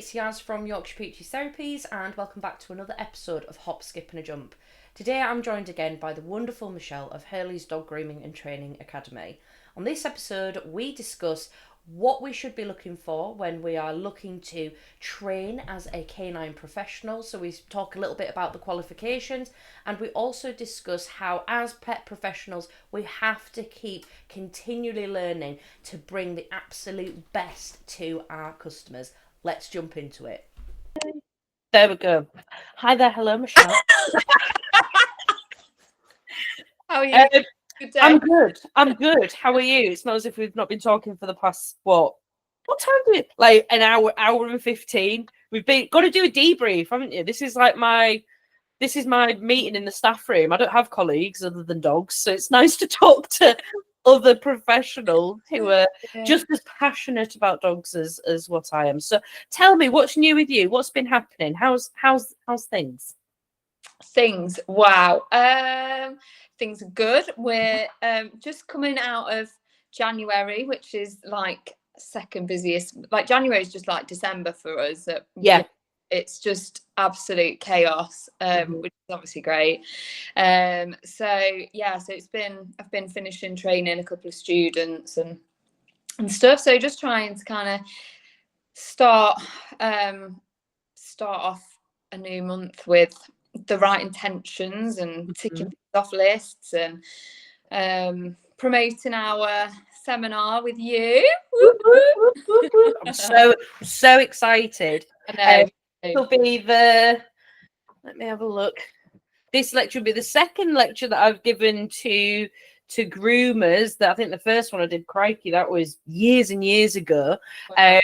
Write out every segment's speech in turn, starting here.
it's Yaz from Yorkshire Peaches Therapies, and welcome back to another episode of Hop, Skip and a Jump. Today I'm joined again by the wonderful Michelle of Hurley's Dog Grooming and Training Academy. On this episode, we discuss what we should be looking for when we are looking to train as a canine professional. So we talk a little bit about the qualifications, and we also discuss how as pet professionals we have to keep continually learning to bring the absolute best to our customers. Let's jump into it. There we go. Hi there. Hello, Michelle. How are you? Good day. I'm good. I'm good. How are you? It's not as if we've not been talking for the past, what time do it? Like an hour and 15. We've got to do a debrief, haven't you? This is my meeting in the staff room. I don't have colleagues other than dogs, so it's nice to talk to other professionals who are just as passionate about dogs as what I am. So tell me, what's new with you? What's been happening? How's things? Wow. Things are good. We're just coming out of January, which is like second busiest. Like January is just like December for us. Yeah. It's just absolute chaos, which is obviously great. So I've been finishing training a couple of students and stuff. So just trying to kind of start off a new month with the right intentions and ticking off lists and promoting our seminar with you. I'm so excited. I know. It'll be let me have a look. This lecture will be the second lecture that I've given to groomers. That I think the first one I did, crikey, that was years and years ago. Wow.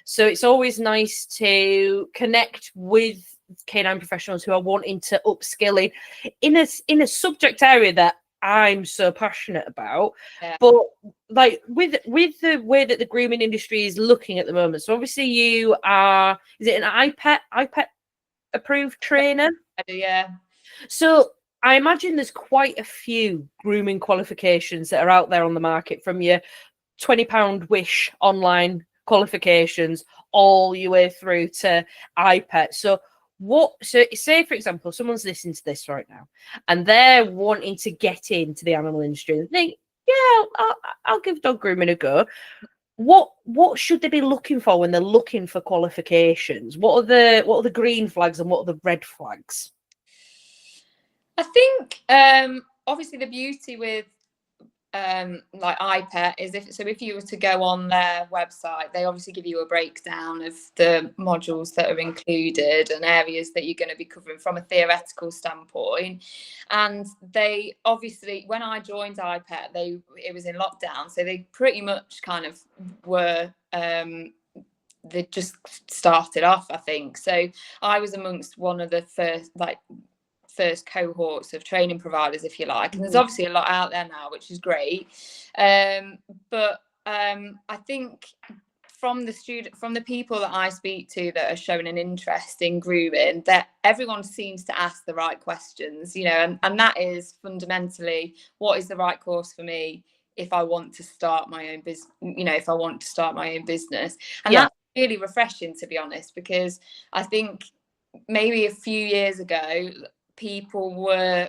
So it's always nice to connect with canine professionals who are wanting to upskill in a subject area that I'm so passionate about. Yeah. But like with the way that the grooming industry is looking at the moment, so obviously you are, is it an IPET approved trainer? Yeah. So I imagine there's quite a few grooming qualifications that are out there on the market, from your £20 Wish online qualifications all your way through to IPET. So say for example someone's listening to this right now and they're wanting to get into the animal industry and think, yeah, I'll give dog grooming a go. What should they be looking for when they're looking for qualifications? What are the green flags and what are the red flags? I think obviously the beauty with like IPET is if you were to go on their website, they obviously give you a breakdown of the modules that are included and areas that you're going to be covering from a theoretical standpoint. And they obviously, when I joined IPET, it was in lockdown, so they pretty much kind of were they just started off, I think. So I was amongst one of the first cohorts of training providers, if you like, and there's obviously a lot out there now, which is great, but I think from the people that I speak to that are showing an interest in grooming, that everyone seems to ask the right questions, and that is fundamentally, what is the right course for me if I want to start my own business, and that's really refreshing, to be honest, because I think maybe a few years ago people were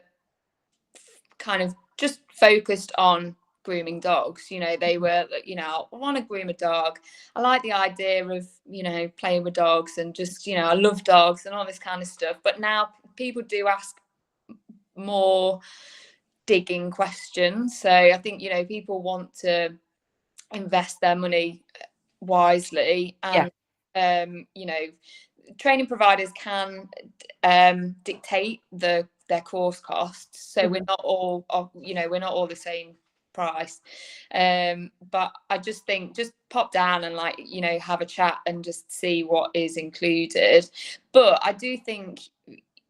kind of just focused on grooming dogs. They were, I want to groom a dog. I like the idea of, playing with dogs and just, I love dogs and all this kind of stuff. But now people do ask more digging questions. So I think, people want to invest their money wisely. And, training providers can dictate their course costs, so we're not all the same price, but I just think, just pop down and have a chat and just see what is included. But I do think,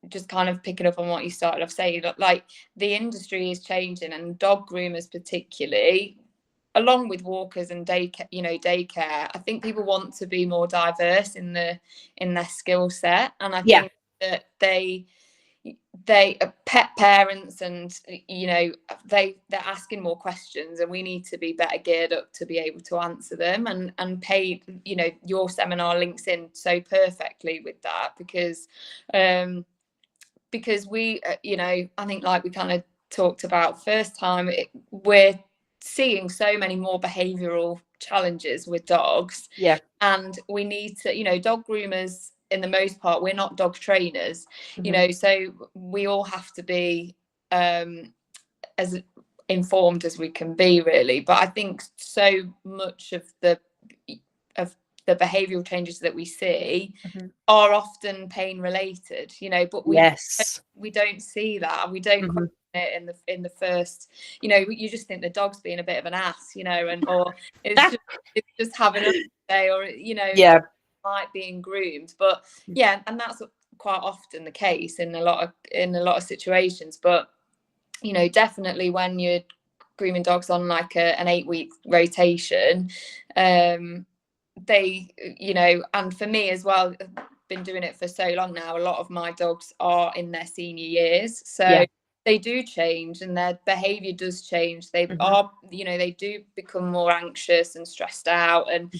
just kind of picking up on what you started off saying, like the industry is changing, and dog groomers particularly, along with walkers and daycare, I think people want to be more diverse in their skill set, and I think that they, they pet parents, and they're asking more questions, and we need to be better geared up to be able to answer them, and pay, your seminar links in so perfectly with that, because we I think, like we kind of talked about first time, we're seeing so many more behavioral challenges with dogs, and we need to, dog groomers, in the most part, we're not dog trainers, so we all have to be as informed as we can be, really. But I think so much of the behavioral changes that we see are often pain related, but we don't see that, we don't question it in the first, you just think the dog's being a bit of an ass, or it's just having a day, or like being groomed. But and that's quite often the case in a lot of situations. But definitely when you're grooming dogs on like an 8-week rotation, they and for me as well, I've been doing it for so long now, a lot of my dogs are in their senior years, so they do change, and their behavior does change. They are, they do become more anxious and stressed out, and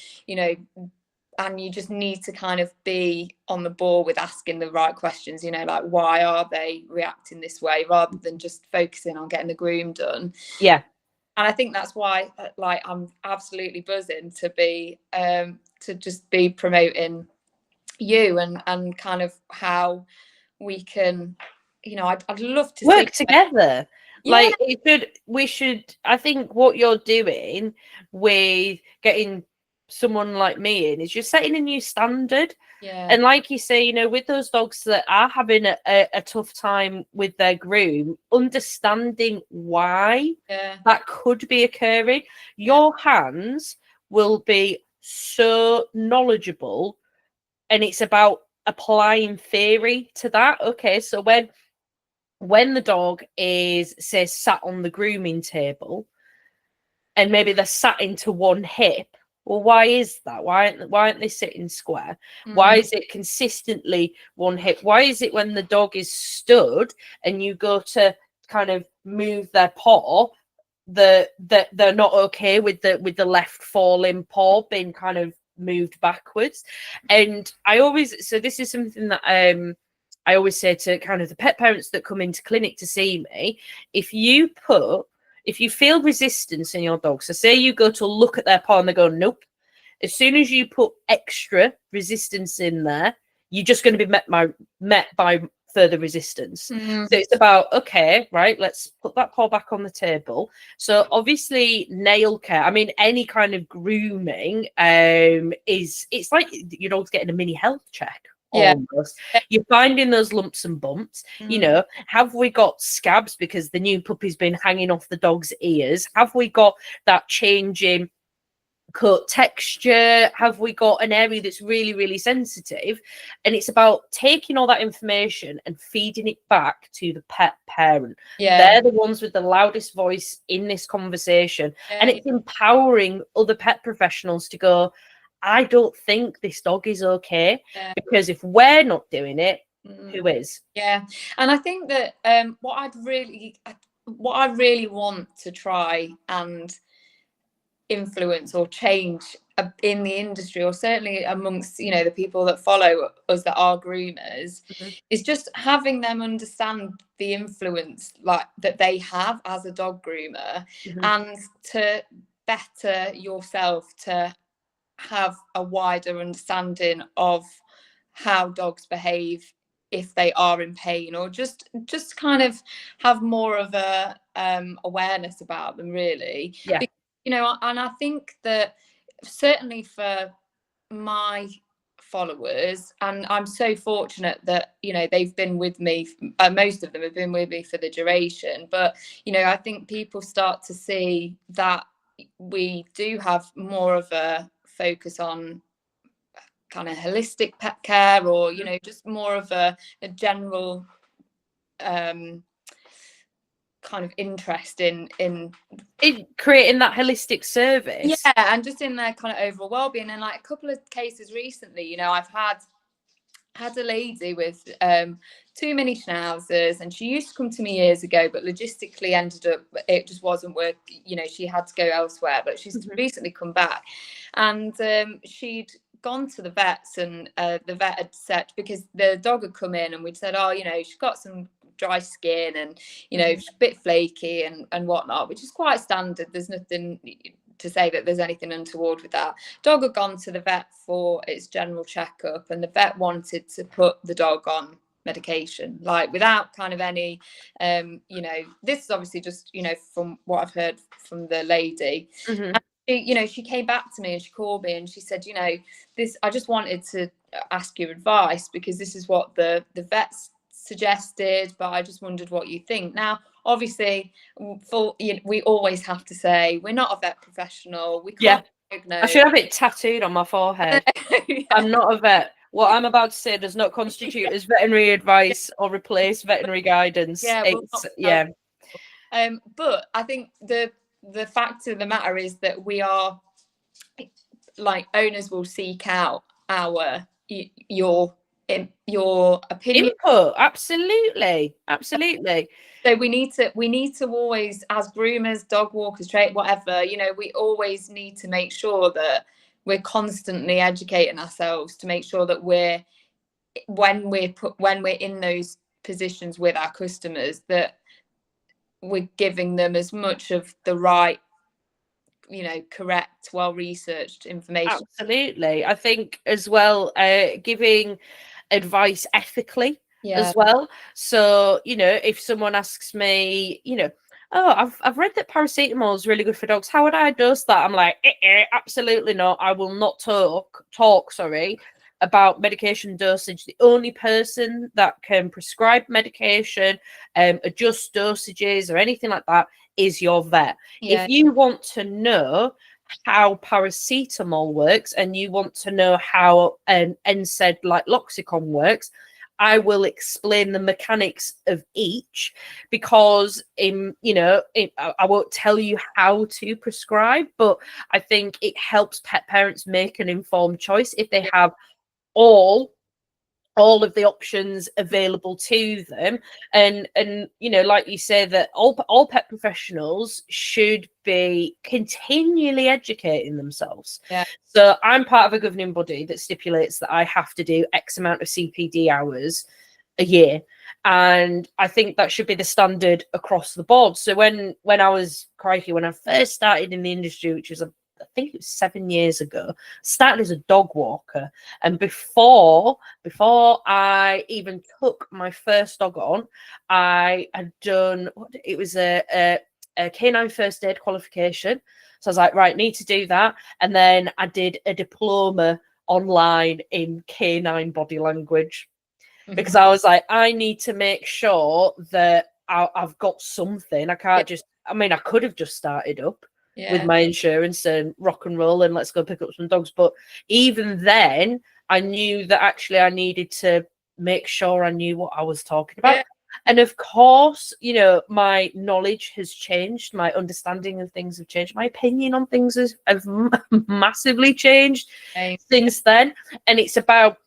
and you just need to kind of be on the ball with asking the right questions, like why are they reacting this way, rather than just focusing on getting the groom done. And I think that's why, like, I'm absolutely buzzing to be to just be promoting you, and kind of how we can, I'd love to work see together. Like, we should. I think what you're doing with getting someone like me in is you're setting a new standard. And like you say, with those dogs that are having a tough time with their groom, understanding why that could be occurring, your hands will be so knowledgeable, and it's about applying theory to that. Okay, so when the dog is, say, sat on the grooming table, and maybe they're sat into one hip, well, why is that? Why aren't they sitting square? Why is it consistently one hip? Why is it when the dog is stood and you go to kind of move their paw, that they're not okay with the left falling paw being kind of moved backwards? And so this is something that I always say to kind of the pet parents that come into clinic to see me: if you feel resistance in your dog, so say you go to look at their paw and they go, nope. As soon as you put extra resistance in there, you're just going to be met by further resistance. So it's about, okay, right, let's put that paw back on the table. So obviously nail care, I mean, any kind of grooming, it's like your dog's getting a mini health check. Almost. You're finding those lumps and bumps. Have we got scabs because the new puppy's been hanging off the dog's ears? Have we got that change in coat texture? Have we got an area that's really, really sensitive? And it's about taking all that information and feeding it back to the pet parent. They're the ones with the loudest voice in this conversation, and it's empowering other pet professionals to go, I don't think this dog is okay, because if we're not doing it, who is? And I think that what I really want to try and influence or change in the industry, or certainly amongst the people that follow us that are groomers, is just having them understand the influence like that they have as a dog groomer, and to better yourself, to have a wider understanding of how dogs behave if they are in pain, or just kind of have more of a awareness about them, really. Because, and I think that certainly for my followers, and I'm so fortunate that they've been with me, most of them have been with me for the duration, but I think people start to see that we do have more of a focus on kind of holistic pet care, or just more of a general kind of interest in creating that holistic service, and just in their kind of overall well-being. And like a couple of cases recently, I've had had a lady with too many schnauzers, and she used to come to me years ago, but logistically ended up, it just wasn't working. You know, she had to go elsewhere, but she's recently come back, and she'd gone to the vets, and the vet had said, because the dog had come in and we'd said, oh, you know, she's got some dry skin and, you know, she's a bit flaky and whatnot, which is quite standard. There's nothing to say that there's anything untoward with that. Dog had gone to the vet for its general checkup, and the vet wanted to put the dog on medication, like without kind of any you know, this is obviously just, you know, from what I've heard from the lady. And she, you know, she came back to me and she called me and she said, you know, this, I just wanted to ask your advice, because this is what the vets suggested, but I just wondered what you think. Now, obviously, we always have to say we're not a vet professional. We can't diagnose. I should have it tattooed on my forehead. I'm not a vet. What I'm about to say does not constitute as veterinary advice or replace veterinary guidance. But I think the fact of the matter is that we are, like, owners will seek out your opinion, input. Absolutely. So we need to always, as groomers, dog walkers, whatever, you know, we always need to make sure that we're constantly educating ourselves to make sure that when we're in those positions with our customers, that we're giving them as much of the right, you know, correct, well-researched information. Absolutely. I think as well, giving advice ethically as well. So, you know, if someone asks me, you know, oh, I've read that paracetamol is really good for dogs, how would I dose that? I'm like, absolutely not. I will not talk about medication dosage. The only person that can prescribe medication, adjust dosages or anything like that is your vet. If you want to know how paracetamol works and you want to know how an NSAID like Loxicon works, I will explain the mechanics of each, because I won't tell you how to prescribe, but I think it helps pet parents make an informed choice if they have all of the options available to them. And you know, like you say, that all pet professionals should be continually educating themselves. So I'm part of a governing body that stipulates that I have to do X amount of CPD hours a year, and I think that should be the standard across the board. So when I first started in the industry, which was I think it was 7 years ago, started as a dog walker, and before I even took my first dog on, I had done a canine first aid qualification. So I was like, right, need to do that, and then I did a diploma online in canine body language, because I was like, I need to make sure that I've got something. I can't just, I mean, I could have just started up with my insurance and rock and roll and let's go pick up some dogs. But even then, I knew that actually I needed to make sure I knew what I was talking about. And of course, you know, my knowledge has changed. My understanding of things have changed. My opinion on things have massively changed since then. And it's about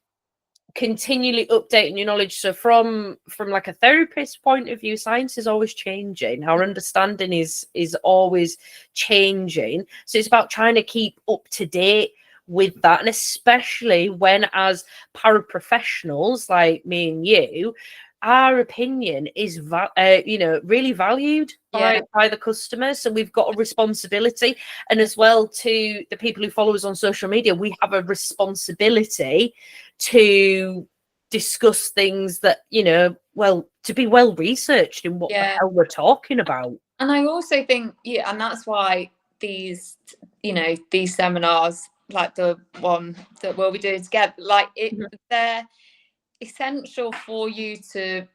continually updating your knowledge. So from like a therapist point of view, science is always changing. Our understanding is always changing. So it's about trying to keep up to date with that, and especially when, as paraprofessionals like me and you, our opinion is really valued by the customers. So we've got a responsibility, and as well to the people who follow us on social media, we have a responsibility to discuss things that, you know, to be well researched in what the hell we're talking about. And I also think, and that's why these seminars, like the one that we'll be doing together, like they're essential for you to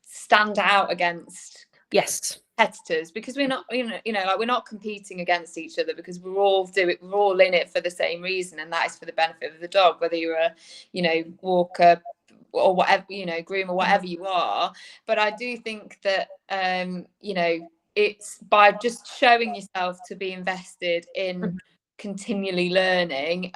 stand out against competitors, because we're not, like, we're not competing against each other, because we're all in it for the same reason, and that is for the benefit of the dog, whether you're a walker or whatever, groom or whatever you are. But I do think that it's by just showing yourself to be invested in continually learning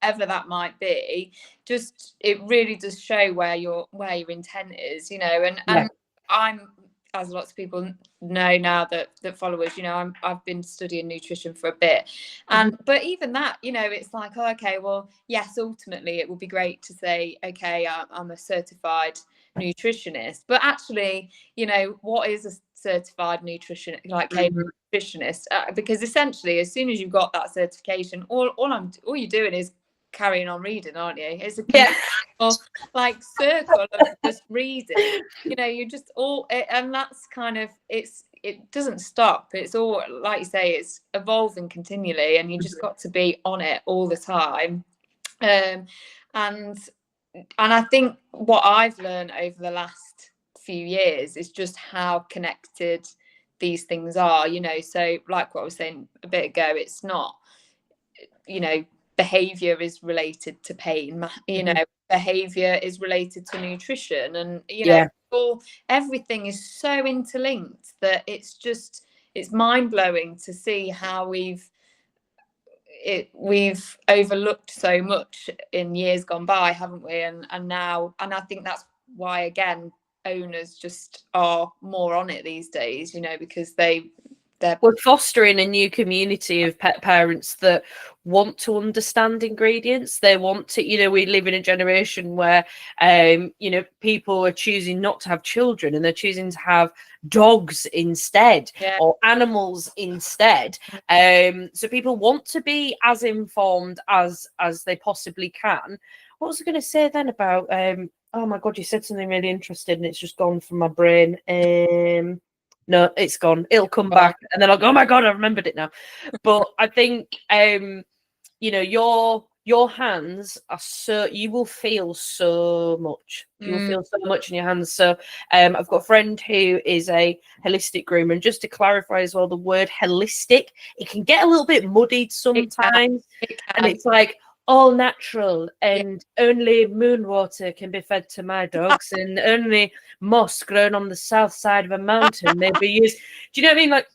whatever that might be, just it really does show where your intent is, you know. And I'm, as lots of people know now that follow us, you know, I've been studying nutrition for a bit, and but even that, you know, it's like, oh, okay, well, yes, ultimately it would be great to say, okay, I'm a certified nutritionist, but actually, you know, what is a certified nutritionist, like nutritionist? Because essentially, as soon as you've got that certification, all you're doing is carrying on reading, aren't you? It's a like circle of just reading, you know. You just and that's kind of, it doesn't stop. It's all, like you say, it's evolving continually, and you just got to be on it all the time. And I think what I've learned over the last few years is just how connected these things are, you know. So like what I was saying a bit ago, it's not, you know, behavior is related to pain, you know, behavior is related to nutrition, and, you know, everything is so interlinked that it's mind-blowing to see how we've overlooked so much in years gone by, haven't we? And now, and I think that's why, again, owners just are more on it these days, you know, because we're fostering a new community of pet parents that want to understand ingredients. They want to, you know, we live in a generation where, you know, people are choosing not to have children, and they're choosing to have dogs instead, or animals instead. So people want to be as informed as they possibly can. What was I going to say then about, oh my God, you said something really interesting and it's just gone from my brain. No, it's gone. It'll come back, and then I'll go, oh my God, I remembered it now. But I think, you know, your hands are you will feel so much. You will feel so much in your hands. So I've got a friend who is a holistic groomer, and just to clarify as well, the word holistic, it can get a little bit muddied sometimes. It can. And it's like, all natural, and only moon water can be fed to my dogs, and only moss grown on the south side of a mountain may be used. Do you know what I mean? Like,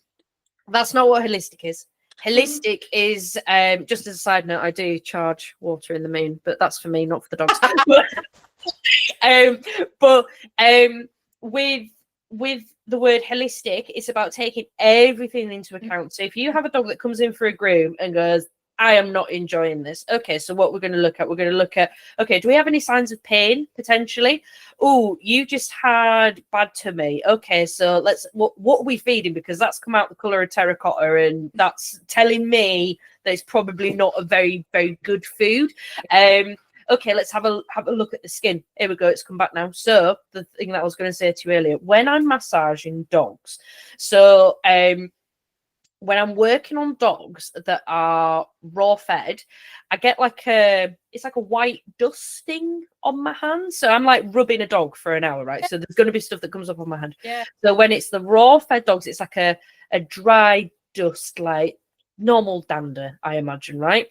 that's not what holistic is. Holistic is, just as a side note, I do charge water in the moon, but that's for me, not for the dogs. but with the word holistic, it's about taking everything into account. So if you have a dog that comes in for a groom and goes, I am not enjoying this. Okay, so what we're going to look at, okay, do we have any signs of pain potentially? Oh, you just had bad tummy. Okay, so what are we feeding? Because that's come out the color of terracotta, and that's telling me that it's probably not a very, very good food. Okay, let's have a look at the skin. Here we go, it's come back now. So the thing that I was going to say to you earlier, when I'm massaging dogs, so when I'm working on dogs that are raw fed, I get it's like a white dusting on my hands. So I'm like rubbing a dog for an hour, right? So there's going to be stuff that comes up on my hand. Yeah. So when it's the raw fed dogs, it's like a dry dust, like normal dander, I imagine, right?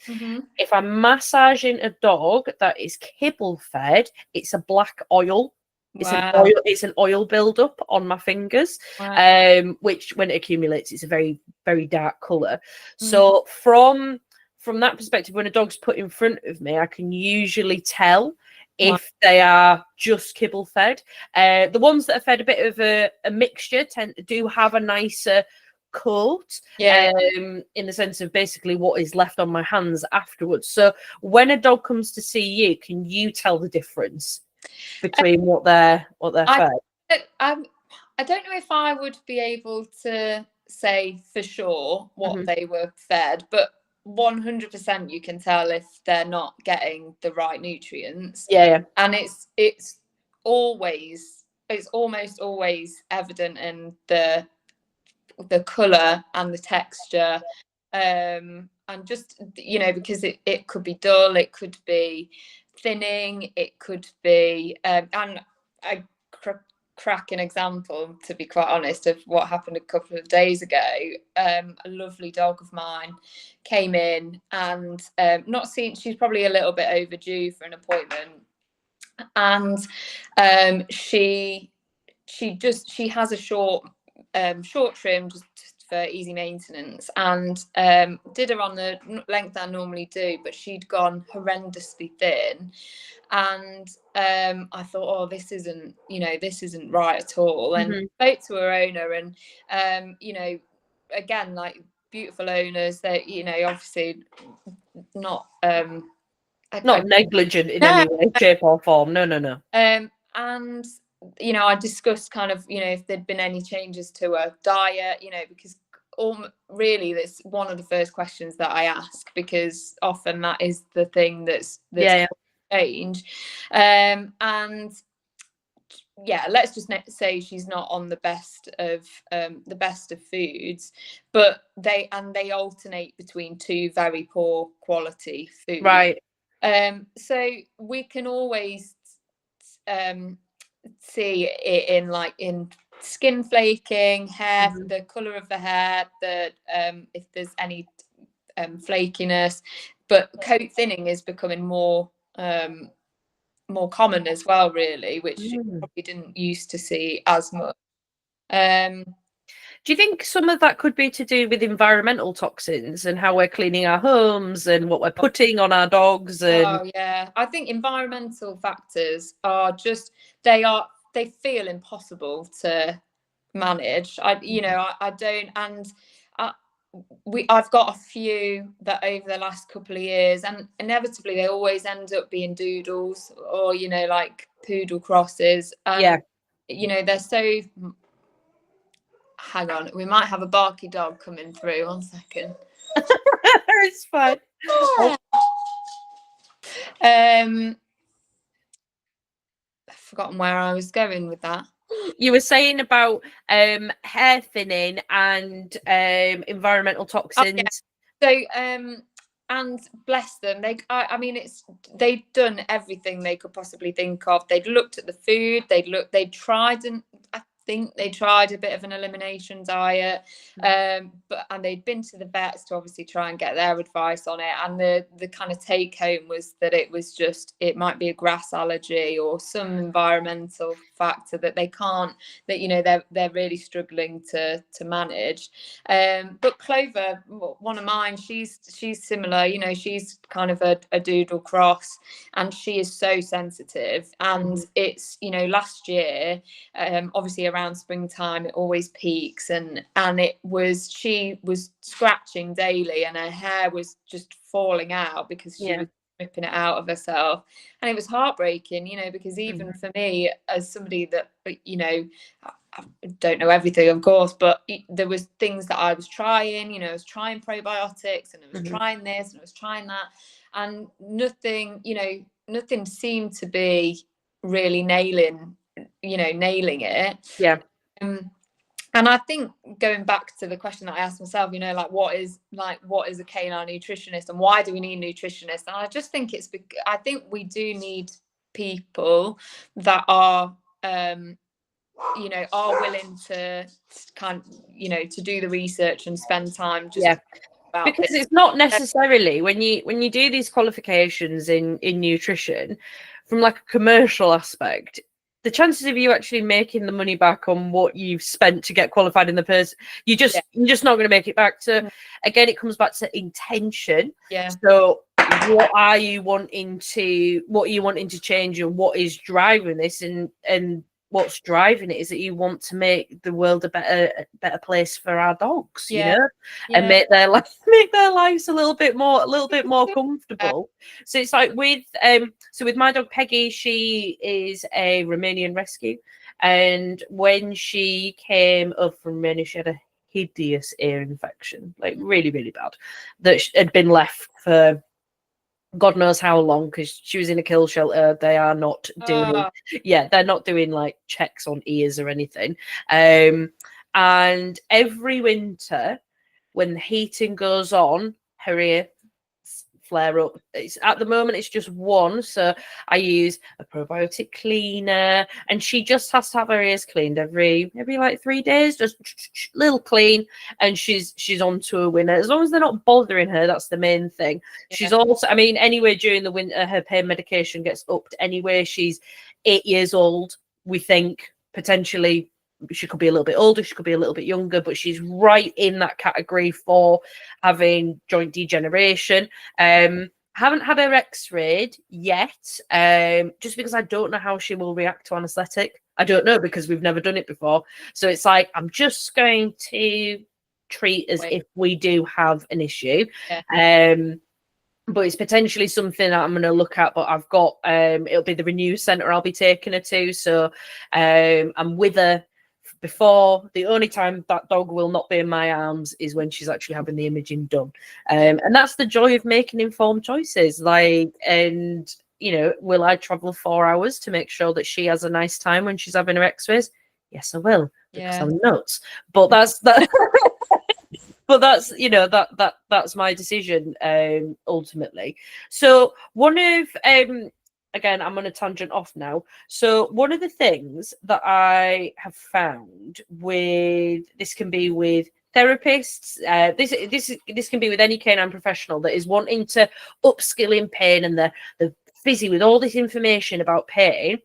If I'm massaging a dog that is kibble fed, it's a black oil. It's an oil buildup on my fingers, which when it accumulates, it's a very, very dark color. So from that perspective, when a dog's put in front of me, I can usually tell if they are just kibble fed. The ones that are fed a bit of a mixture do have a nicer coat, in the sense of basically what is left on my hands afterwards. So when a dog comes to see you, can you tell the difference between what they're fed? I don't know if I would be able to say for sure what they were fed, but 100% you can tell if they're not getting the right nutrients. And it's almost always evident in the color and the texture, and just, you know, because it could be dull, it could be thinning, it could be and I crack an example, to be quite honest, of what happened a couple of days ago. A lovely dog of mine came in, and she's probably a little bit overdue for an appointment, and she has a short trim, just for easy maintenance, and did her on the length I normally do, but she'd gone horrendously thin. And I thought, oh, this isn't right at all. And spoke to her owner, and again, like beautiful owners, that obviously not not negligent in no. any way, shape or form. No. And I discussed kind of if there'd been any changes to her diet, because really that's one of the first questions that I ask, because often that is the thing that's change. And yeah, let's just say she's not on the best of foods, but they alternate between two very poor quality foods, right? So we can always see it in skin flaking, hair, the color of the hair, the if there's any flakiness, but coat thinning is becoming more common as well, really, which you probably didn't used to see as much. Do you think some of that could be to do with environmental toxins and how we're cleaning our homes and what we're putting on our dogs? Oh yeah, I think environmental factors are just they feel impossible to manage. I don't, and I've got a few that over the last couple of years, and inevitably they always end up being doodles or like poodle crosses. And they're so. Hang on, we might have a barky dog coming through. 1 second. It's fine. I've forgotten where I was going with that. You were saying about hair thinning and environmental toxins. Oh, yeah. So and bless them, they'd done everything they could possibly think of. They'd looked at the food, they'd tried, and I think they tried a bit of an elimination diet, and they'd been to the vets to obviously try and get their advice on it, and the kind of take home was that it might be a grass allergy or some environmental factor that they can't, that they're really struggling to manage. But Clover, one of mine, she's similar. She's kind of a doodle cross, and she is so sensitive. And it's last year, obviously around springtime, it always peaks, and she was scratching daily, and her hair was just falling out because she was ripping it out of herself. And it was heartbreaking, because even for me, as somebody that I don't know everything, of course, but there was things that I was trying. I was trying probiotics, and I was trying this, and I was trying that, and nothing seemed to be really nailing it. And I think, going back to the question that I asked myself, what is a canine nutritionist, and why do we need nutritionists? And I just think I think we do need people that are willing to kind of, to do the research and spend time because it's not necessarily when you do these qualifications in nutrition from like a commercial aspect, the chances of you actually making the money back on what you've spent to get qualified in the person, you're just not going to make it back. So again, it comes back to intention. So what are you wanting to change, and what is driving this, and what's driving it is that you want to make the world a better place for our dogs, and make their lives a little bit more comfortable. So it's like with my dog Peggy, she is a Romanian rescue, and when she came up from Romania, she had a hideous ear infection, like really, really bad, that had been left for God knows how long, because she was in a kill shelter. They are not doing they're not doing like checks on ears or anything. And every winter when the heating goes on, her ear flare up. At the moment it's just one, so I use a probiotic cleaner, and she just has to have her ears cleaned every like 3 days, just little clean, and she's on to a winner. As long as they're not bothering her, that's the main thing. She's also, anyway, during the winter her pain medication gets upped anyway. She's 8 years old. We think potentially she could be a little bit older, she could be a little bit younger, but she's right in that category for having joint degeneration. Haven't had her x-rayed yet, just because I don't know how she will react to anesthetic. I don't know, because we've never done it before. So it's like, I'm just going to treat as if we do have an issue. But it's potentially something that I'm going to look at. But I've got, it'll be the Renew Centre I'll be taking her to. So I'm with her before. The only time that dog will not be in my arms is when she's actually having the imaging done. And that's the joy of making informed choices. Like, and, you know, will I travel 4 hours to make sure that she has a nice time when she's having her x-rays? Yes, I will, because I'm nuts. But that's that. But that's, you know, that's my decision ultimately. So one of again, I'm on a tangent off now. So one of the things that I have found with this can be with therapists, this can be with any canine professional that is wanting to upskill in pain, and they're busy with all this information about pain.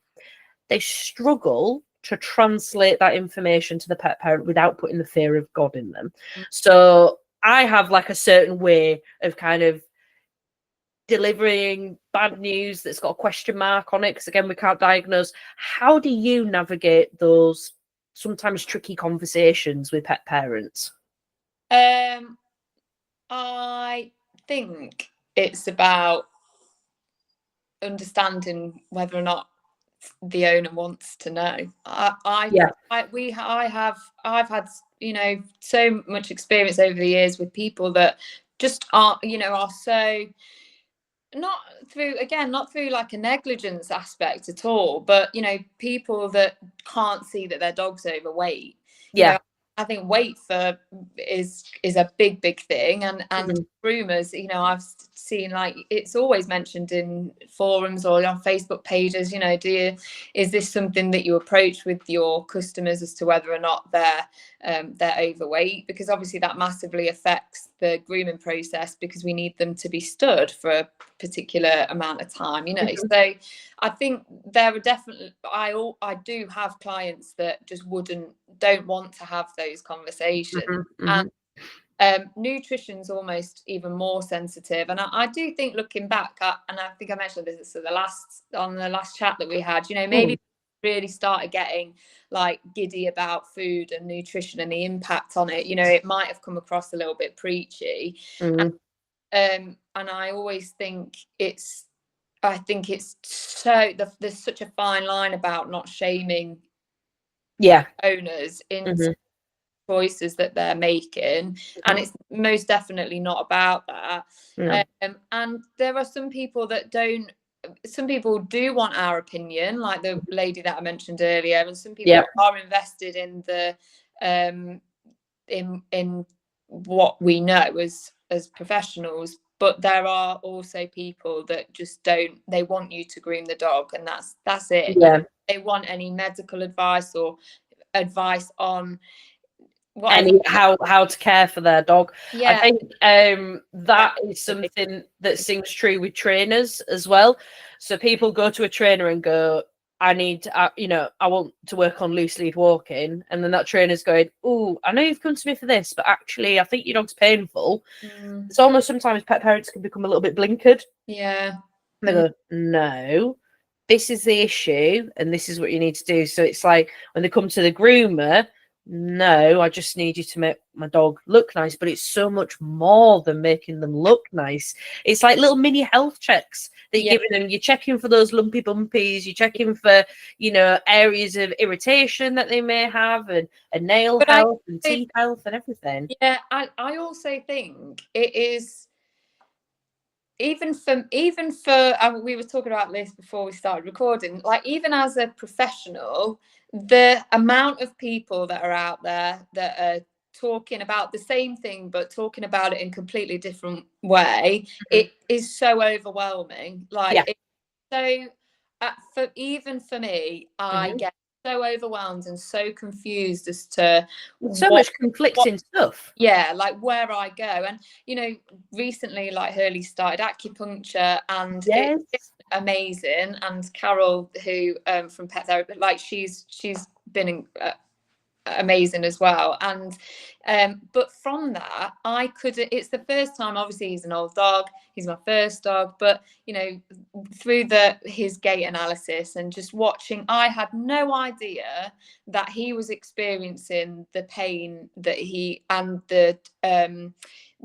They struggle to translate that information to the pet parent without putting the fear of God in them. So I have like a certain way of kind of delivering bad news that's got a question mark on it, because again, we can't diagnose. How do you navigate those sometimes tricky conversations with pet parents? I think it's about understanding whether or not the owner wants to know. I've had, you know, so much experience over the years with people that just are so not through like a negligence aspect at all, but you know, people that can't see that their dog's overweight. You know, I think weight is a big thing, and groomers, you know, I've seen like it's always mentioned in forums or on Facebook pages. You know, is this something that you approach with your customers as to whether or not they're overweight? Because obviously that massively affects the grooming process, because we need them to be stood for a particular amount of time. You know, so I think there are definitely I do have clients that just don't want to have those conversations. And nutrition's almost even more sensitive. And I do think, looking back, and I think I mentioned this at the last chat that we had, you know, maybe really started getting like giddy about food and nutrition and the impact on it, you know, it might have come across a little bit preachy. And I always think it's so there's such a fine line about not shaming owners into choices that they're making, and it's most definitely not about that. And there are some people that don't. Some people do want our opinion, like the lady that I mentioned earlier, and some people are invested in the in what we know as professionals. But there are also people that just don't. They want you to groom the dog, and that's it. They want any medical advice or advice on how to care for their dog. I think that is something that seems true with trainers as well. So people go to a trainer and go, I need, you know, I want to work on loose lead walking, and then that trainer's going, oh, I know you've come to me for this, but actually I think your dog's painful. It's almost sometimes pet parents can become a little bit blinkered. And they go, no, this is the issue and this is what you need to do. So it's like when they come to the groomer, no, I just need you to make my dog look nice. But it's so much more than making them look nice. It's like little mini health checks that you're giving them. You're checking for those lumpy bumpies. You're checking for, you know, areas of irritation that they may have, and nail health and teeth health and everything. Yeah, I also think it is, even for we were talking about this before we started recording, like even as a professional, the amount of people that are out there that are talking about the same thing but talking about it in a completely different way, it is so overwhelming. Like it's so for me, I get so overwhelmed and so confused as to so much conflicting stuff. Like where I go. And you know, recently like Hurley started acupuncture, and it's amazing. And Carol, who from Pet Therapy, like she's been amazing as well. And but from that, I couldn't, it's the first time, obviously he's an old dog, he's my first dog, but you know, through his gait analysis and just watching, I had no idea that he was experiencing the pain that he and the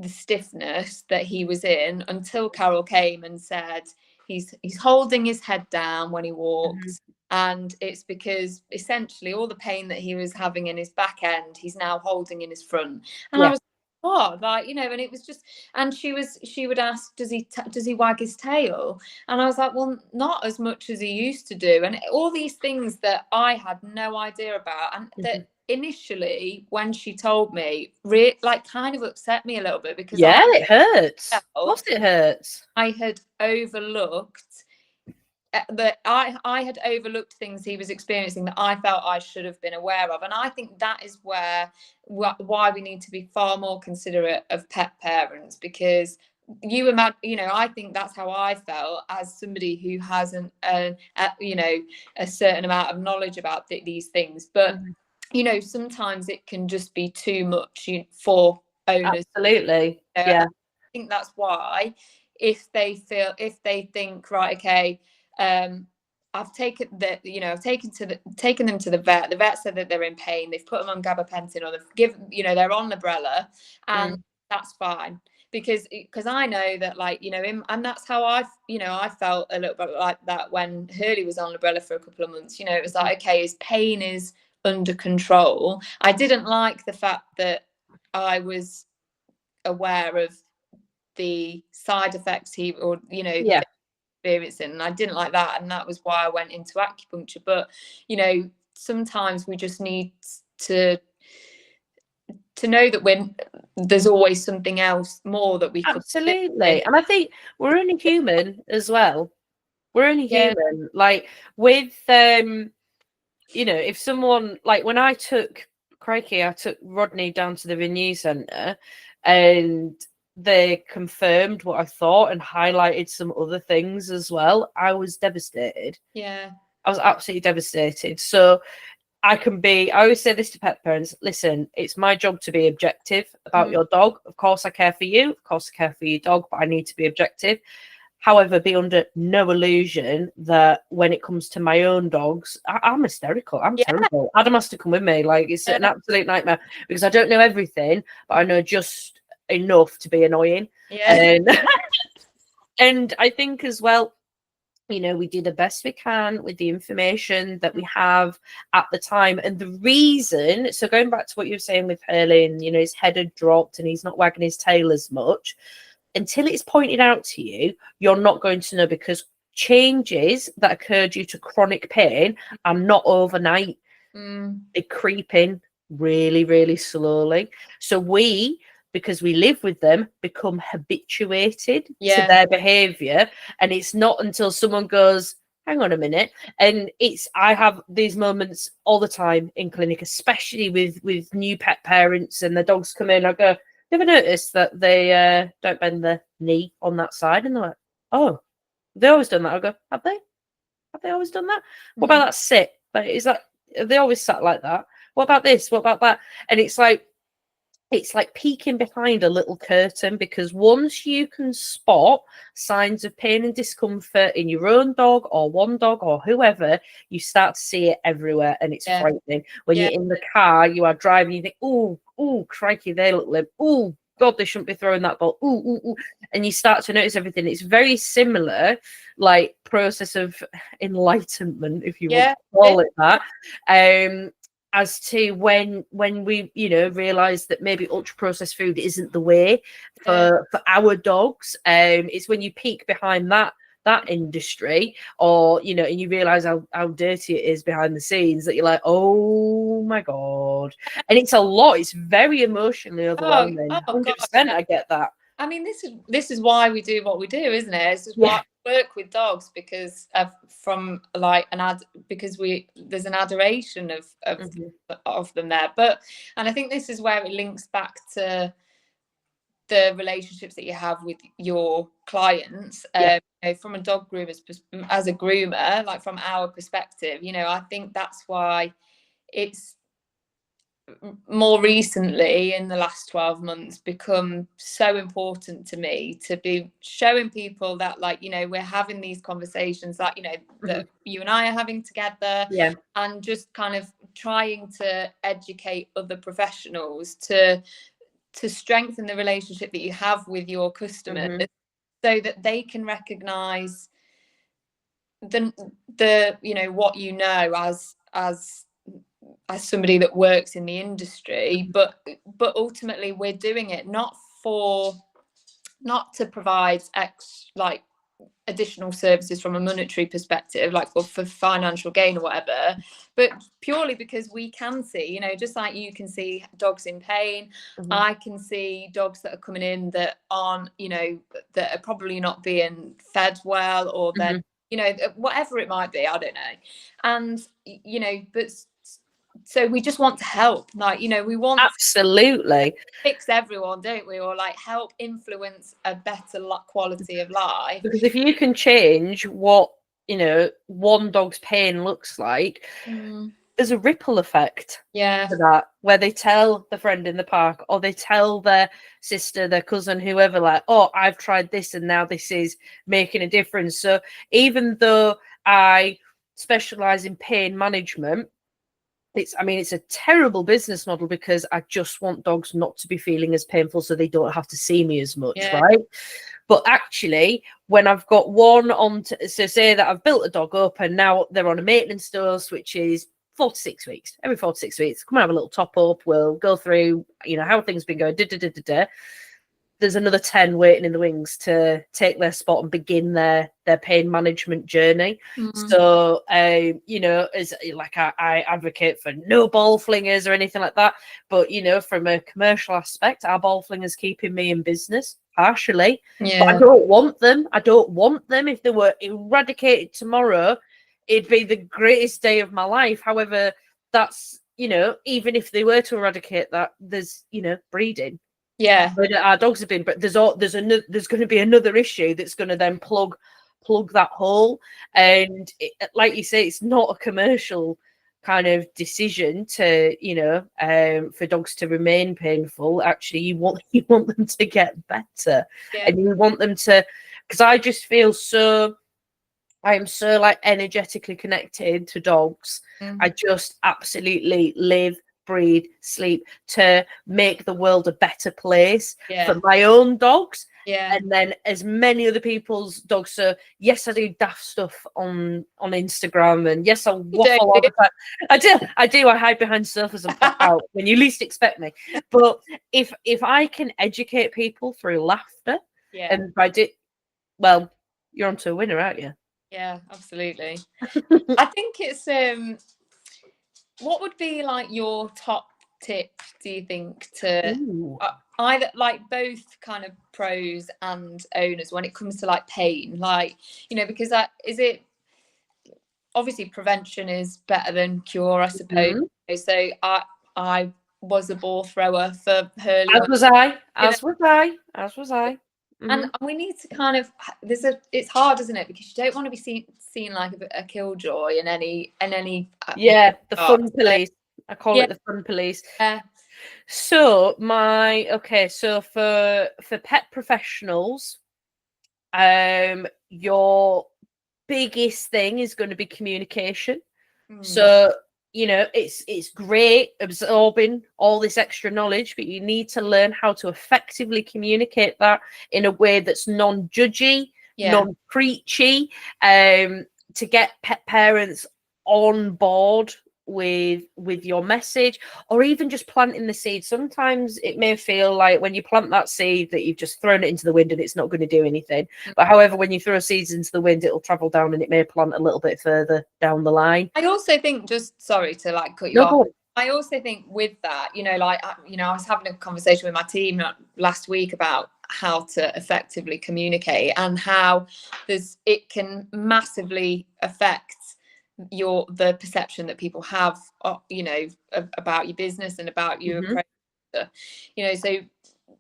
stiffness that he was in until Carol came and said he's holding his head down when he walks. And it's because essentially all the pain that he was having in his back end, he's now holding in his front. And I was, what, like, you know, and it was just, and she would ask, does he wag his tail? And I was like, well, not as much as he used to do. And all these things that I had no idea about, and that initially when she told me, like kind of upset me a little bit, because it hurts. Of course it hurts. I had overlooked that I had overlooked things he was experiencing that I felt I should have been aware of. And I think that is why we need to be far more considerate of pet parents, because I think that's how I felt as somebody who hasn't a certain amount of knowledge about these things. But you know, sometimes it can just be too much for owners. Absolutely. Yeah. I think that's why if they think, right, okay, I've taken them to the vet. The vet said that they're in pain. They've put them on gabapentin, or they're on Librela, and that's fine, because I know that, like, you know, and that's how I felt a little bit like that when Hurley was on Librela for a couple of months. You know, it was like, okay, his pain is under control. I didn't like the fact that I was aware of the side effects experiencing, and I didn't like that, and that was why I went into acupuncture. But you know, sometimes we just need to know that there's always something else more that we could absolutely. And I think we're only human as well. We're only human. Like with if someone, like when I took Rodney down to the Renew Centre, and they confirmed what I thought and highlighted some other things as well, I was devastated. Yeah. I was absolutely devastated. So I always say this to pet parents: listen, it's my job to be objective about your dog. Of course I care for you, of course I care for your dog, but I need to be objective. However, be under no illusion that when it comes to my own dogs, I'm hysterical. I'm terrible. Adam has to come with me. Like, it's an absolute nightmare, because I don't know everything, but I know just enough to be annoying. And I think as well, you know, we do the best we can with the information that we have at the time. And the reason, so going back to what you were saying with Hurley, and, you know, his head had dropped and he's not wagging his tail as much, until it's pointed out to you, you're not going to know, because changes that occur due to chronic pain are not overnight. They creep in really, really slowly. So because we live with them, become habituated to their behavior. And it's not until someone goes, hang on a minute. And I have these moments all the time in clinic, especially with new pet parents, and the dogs come in. I go, you ever noticed that they don't bend the knee on that side? And they're like, oh, they've always done that. I go, have they? Have they always done that? What about that sit? Like, have they always sat like that? What about this? What about that? And it's like peeking behind a little curtain, because once you can spot signs of pain and discomfort in your own dog or one dog or whoever, you start to see it everywhere, and it's frightening. When you're in the car, you are driving, you think, oh, crikey, they look limp. Oh, God, they shouldn't be throwing that ball. Ooh. And you start to notice everything. It's very similar, like, process of enlightenment, if you want to call it that. As to when we, you know, realize that maybe ultra processed food isn't the way for our dogs. It's when you peek behind that industry, or, you know, and you realize how dirty it is behind the scenes, that you're like, oh my God. And it's a lot. It's very emotionally overwhelming. 100%. I get that. I mean, this is why we do what we do, isn't it? This is why we work with dogs, because because there's an adoration of them there. And I think this is where it links back to the relationships that you have with your clients. You know, from a dog groomer's as a groomer, like from our perspective, you know, I think that's why it's more recently in the last 12 months become so important to me, to be showing people that, like, you know, we're having these conversations that, you know, that you and I are having together, and just kind of trying to educate other professionals to strengthen the relationship that you have with your customers, so that they can recognize the you know, what you know as somebody that works in the industry, but ultimately we're doing it not to provide like additional services from a monetary perspective, like for financial gain or whatever, but purely because we can see, you know, just like you can see dogs in pain, I can see dogs that are coming in that aren't, you know, that are probably not being fed well, or they're, you know, whatever it might be, I don't know. And, you know, but so we just want to help, like, you know, we want absolutely to fix everyone, don't we, or like help influence a better quality of life. Because if you can change what, you know, one dog's pain looks like, there's a ripple effect for that, where they tell the friend in the park, or they tell their sister, their cousin, whoever, like, oh, I've tried this and now this is making a difference. So even though I specialize in pain management, it's a terrible business model, because I just want dogs not to be feeling as painful so they don't have to see me as much, right? But actually, when I've got one on, so say that I've built a dog up and now they're on a maintenance dose, which is 4 to 6 weeks. Every 4 to 6 weeks, come and have a little top up. We'll go through, you know, how things been going. There's another 10 waiting in the wings to take their spot and begin their pain management journey. So, you know, as like I advocate for no ball flingers or anything like that. But, you know, from a commercial aspect, our ball flingers keeping me in business partially. But I don't want them. If they were eradicated tomorrow, it'd be the greatest day of my life. However, that's, you know, even if they were to eradicate that, there's, you know, breeding. But our dogs have been, but there's going to be another issue that's going to then plug that hole. And like you say, it's not a commercial kind of decision to, you know, for dogs to remain painful. Actually, you want them to get better, and you want them to, because I just feel I am so like energetically connected to dogs. I just absolutely live, breathe, sleep to make the world a better place for my own dogs, and then as many other people's dogs. So yes, I do daft stuff on Instagram, and yes, I'll waffle all the time. I do. I hide behind sofas and pop out when you least expect me. But if I can educate people through laughter, and I do, well, you're onto a winner, aren't you? Yeah, absolutely. I think it's what would be like your top tip, do you think, to either like both kind of pros and owners when it comes to like pain, like, you know, because that is it, obviously prevention is better than cure, I suppose. So I was a ball thrower for Hurley, as was I. And we need to kind of, it's hard, isn't it, because you don't want to be seen like a killjoy in any the fun police. I call it the fun police. So so for pet professionals, your biggest thing is going to be communication. So, you know, it's great absorbing all this extra knowledge, but you need to learn how to effectively communicate that in a way that's non-judgy, non-preachy, to get pet parents on board with your message, or even just planting the seed. Sometimes it may feel like when you plant that seed that you've just thrown it into the wind and it's not going to do anything. But however, when you throw seeds into the wind, it'll travel down and it may plant a little bit further down the line. I also think, just sorry to like cut you off, I also think with that, you know, like, you know, I was having a conversation with my team last week about how to effectively communicate, and how it can massively affect the perception that people have, you know, about your business and about your approach. You know, so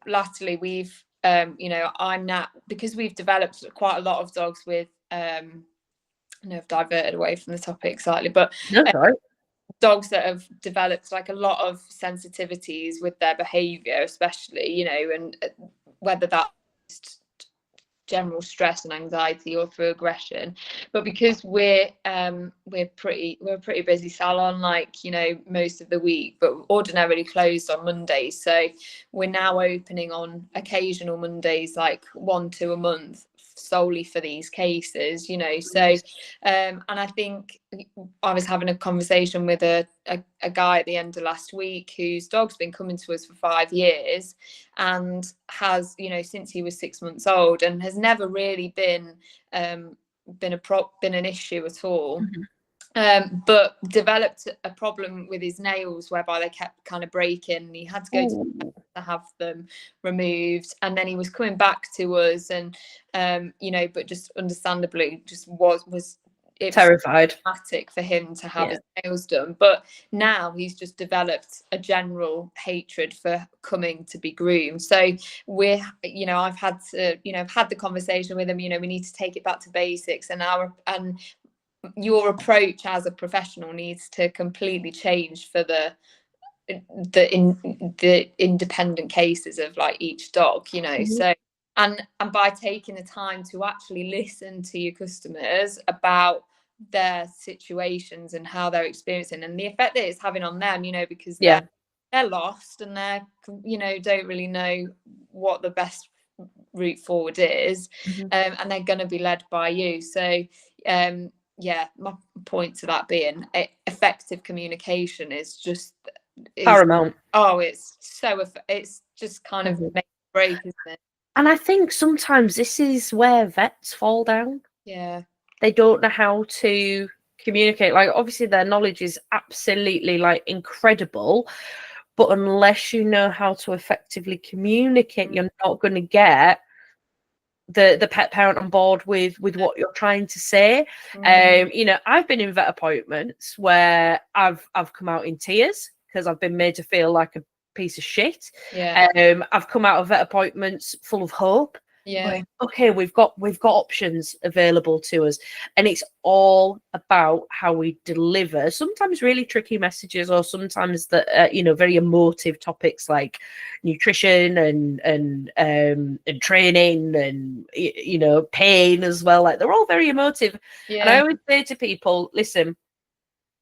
latterly we've you know, I'm now, because we've developed quite a lot of dogs with I know I've diverted away from the topic slightly, but dogs that have developed like a lot of sensitivities with their behavior, especially, you know, and whether that's general stress and anxiety or through aggression. But because we're a pretty busy salon, like, you know, most of the week, but ordinarily closed on Mondays, so we're now opening on occasional Mondays, like 1-2 a month, solely for these cases, you know. So and I think I was having a conversation with a guy at the end of last week whose dog's been coming to us for 5 years, and has, you know, since he was 6 months old, and has never really been an issue at all. But developed a problem with his nails whereby they kept kind of breaking, and he had to go to have them removed. And then he was coming back to us, and you know, but just understandably just was terrified, traumatic for him to have his nails done. But now he's just developed a general hatred for coming to be groomed. So we're, you know, I've had to, you know, I've had the conversation with him, you know, we need to take it back to basics, and your approach as a professional needs to completely change for the independent cases of like each dog, you know. So and by taking the time to actually listen to your customers about their situations and how they're experiencing and the effect that it's having on them, you know, because they're lost, and they're, you know, don't really know what the best route forward is, and they're going to be led by you. So yeah, my point to that being effective communication is paramount. It's just kind of make or break, isn't it? And I think sometimes this is where vets fall down. Yeah. They don't know how to communicate. Like, obviously their knowledge is absolutely like incredible, but unless you know how to effectively communicate, you're not going to get the pet parent on board with what you're trying to say. You know, I've been in vet appointments where I've come out in tears because I've been made to feel like a piece of shit. I've come out of vet appointments full of hope. Going, okay, we've got options available to us, and it's all about how we deliver sometimes really tricky messages, or sometimes that you know, very emotive topics like nutrition and training, and you know, pain as well. Like, they're all very emotive. And I always say to people, listen,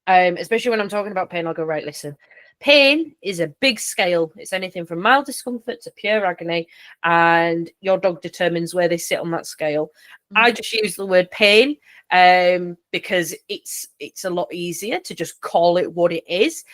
especially when I'm talking about pain, I'll go, right, listen, pain is a big scale. It's anything from mild discomfort to pure agony, and your dog determines where they sit on that scale. I just use the word pain because it's a lot easier to just call it what it is.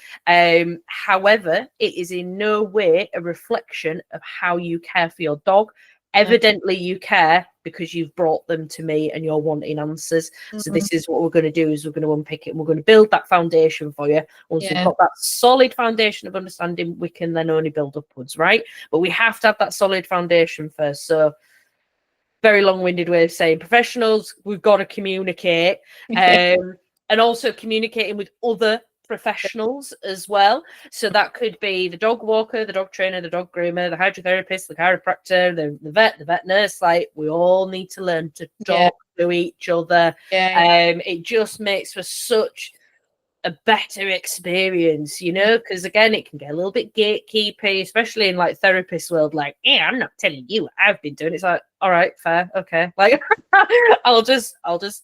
However, it is in no way a reflection of how you care for your dog. Evidently you care because you've brought them to me and you're wanting answers. So this is what we're going to do, is we're going to unpick it, and we're going to build that foundation for you. Once we've got that solid foundation of understanding, we can then only build upwards, right? But we have to have that solid foundation first. So very long-winded way of saying, professionals, we've got to communicate, and also communicating with other professionals as well. So that could be the dog walker, the dog trainer, the dog groomer, the hydrotherapist, the chiropractor, the vet nurse. Like, we all need to learn to talk to each other. It just makes for such a better experience, you know, because again, it can get a little bit gatekeepy, especially in like therapist world. Like, yeah, I'm not telling you what I've been doing. It's like, all right, fair, okay. Like, I'll just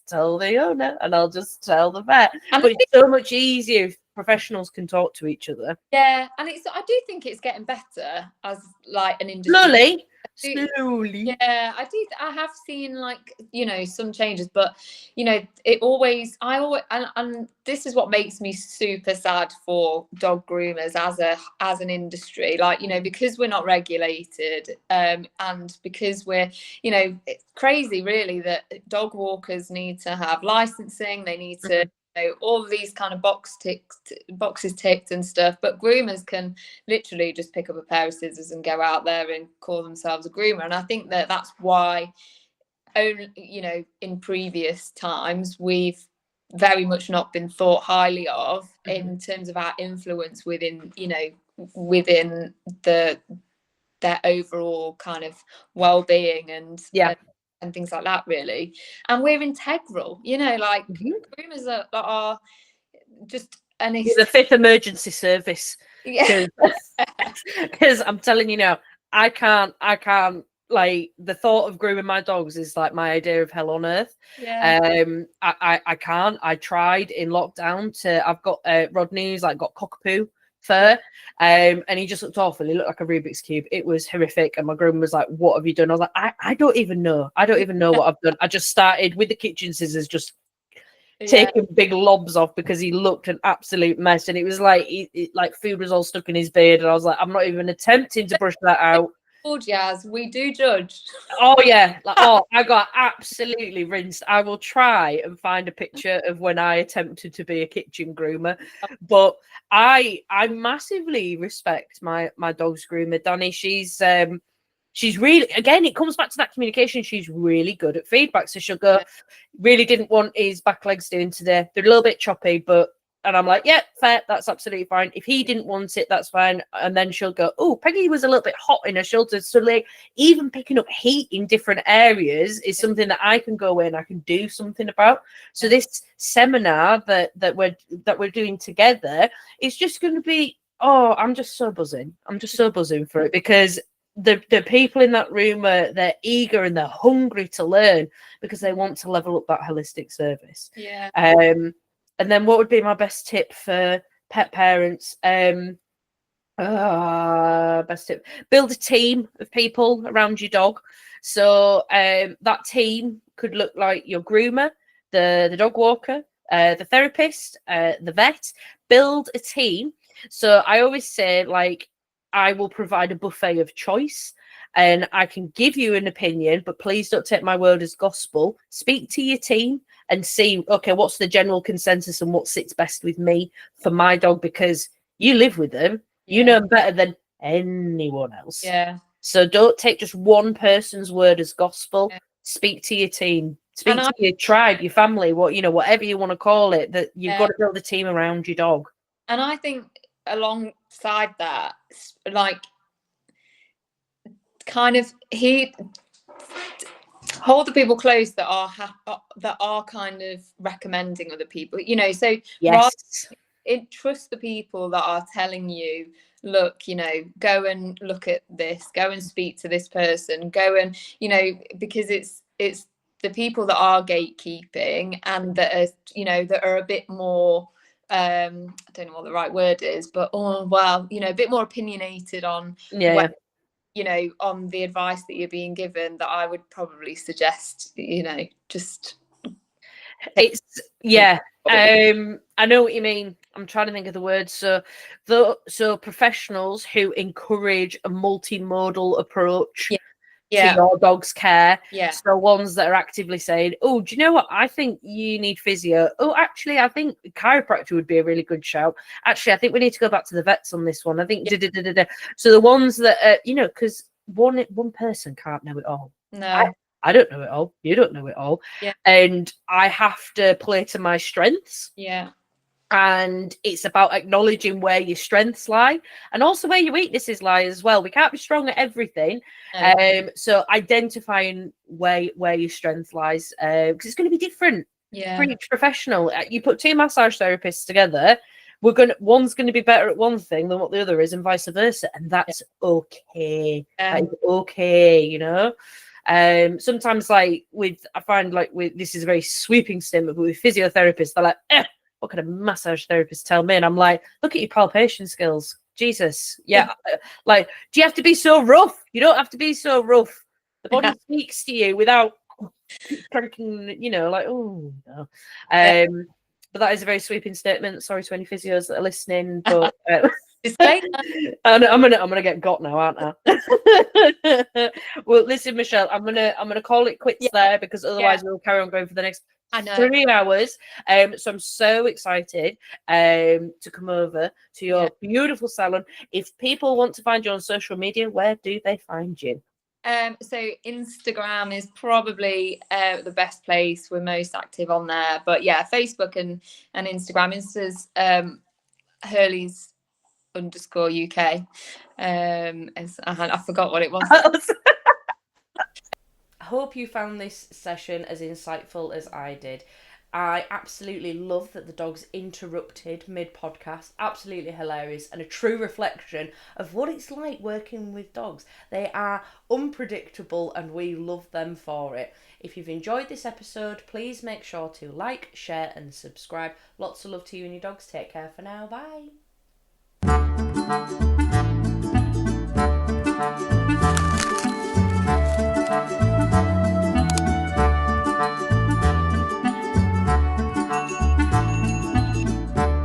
tell the owner, and I'll just tell the vet. But it's so much easier if professionals can talk to each other. Yeah, and I do think it's getting better as like an industry. Slowly. Yeah, I have seen, like, you know, some changes, but you know, and this is what makes me super sad for dog groomers as an industry. Like, you know, because we're not regulated, and because we're, you know, it's crazy really that dog walkers need to have licensing, they need to know, all of these kind of boxes ticked and stuff, but groomers can literally just pick up a pair of scissors and go out there and call themselves a groomer. And I think that that's why, you know, in previous times we've very much not been thought highly of in terms of our influence within, you know, within their overall kind of well-being and things like that, really. And we're integral, you know, like groomers are just and You're the it's 5th emergency service. yeah, Because I'm telling you now, I can't. Like, the thought of grooming my dogs is like my idea of hell on earth. yeah, I can't. I tried in lockdown to. I've got Rodney's like got cockapoo fur, and he just looked awful. He looked like a Rubik's cube. It was horrific. And my groom was like, "What have you done?" I was like, I don't even know. I don't even know what I've done. I just started with the kitchen scissors, just yeah. taking big lobs off because he looked an absolute mess, and it was like like food was all stuck in his beard, and I was like, I'm not even attempting to brush that out. Oh, Jazz, we do judge. Oh yeah, like, oh, I got absolutely rinsed. I will try and find a picture of when I attempted to be a kitchen groomer, but I massively respect my dog's groomer, Danny. She's really, again, it comes back to that communication. She's really good at feedback. So she'll go, really didn't want his back legs doing today. They're a little bit choppy, but, and I'm like, yeah, fair, that's absolutely fine. If he didn't want it, that's fine. And then she'll go, oh, Peggy was a little bit hot in her shoulders. So like, even picking up heat in different areas is something that I can go away and I can do something about. So this seminar that we're doing together is just going to be, oh, I'm just so buzzing. I'm just so buzzing for it, because the people in that room they're eager and they're hungry to learn because they want to level up that holistic service. Yeah. And then what would be my best tip for pet parents? Best tip: build a team of people around your dog. So that team could look like your groomer, the dog walker, the therapist, the vet. Build a team. So I always say, like, I will provide a buffet of choice and I can give you an opinion, but please don't take my word as gospel. Speak to your team and see, okay, what's the general consensus and what sits best with me for my dog, because you live with them. You know them better than anyone else. Yeah. So don't take just one person's word as gospel. Yeah. Speak to your team. Speak to your tribe, your family, whatever you want to call it, that you've got to build a team around your dog. And I think alongside that, like, kind of hold the people close that are kind of recommending other people, so yes, trust the people that are telling you, look, go and look at this, go and speak to this person, go and because it's the people that are gatekeeping and that are a bit more I don't know what the right word is, but a bit more opinionated on on the advice that you're being given, that I would probably suggest just it's I know what you mean. I'm trying to think of the words. So professionals who encourage a multimodal approach to your dog's care. So ones that are actively saying, oh, do you know what? I think you need physio. Oh, actually, I think chiropractor would be a really good shout. Actually, I think we need to go back to the vets on this one. I think So the ones that because one person can't know it all. No. I don't know it all. You don't know it all. Yeah. And I have to play to my strengths. Yeah. And it's about acknowledging where your strengths lie and also where your weaknesses lie as well. We can't be strong at everything. No. So identifying where your strength lies, because it's going to be different for each professional. You put two massage therapists together, one's going to be better at one thing than what the other is, and vice versa. And that's okay. That is okay, sometimes I find this is a very sweeping statement, but with physiotherapists, they're like, what can a massage therapist tell me? And I'm like, look at your palpation skills. Jesus. Yeah. Like, do you have to be so rough? You don't have to be so rough. The body speaks to you without cranking, oh no. But that is a very sweeping statement. Sorry to any physios that are listening, but I'm gonna get got now, aren't I? Well, listen, Michelle, I'm gonna call it quits there, because otherwise we'll carry on going for the next 3 hours. So I'm so excited to come over to your beautiful salon. If people want to find you on social media, where do they find you? So Instagram is probably the best place. We're most active on there, but Facebook and Instagram. Insta's Hurley's _UK. I forgot what it was. I hope you found this session as insightful as I did. I absolutely love that the dogs interrupted mid-podcast. Absolutely hilarious and a true reflection of what it's like working with dogs. They are unpredictable and we love them for it. If you've enjoyed this episode, please make sure to like, share and subscribe. Lots of love to you and your dogs. Take care for now. Bye.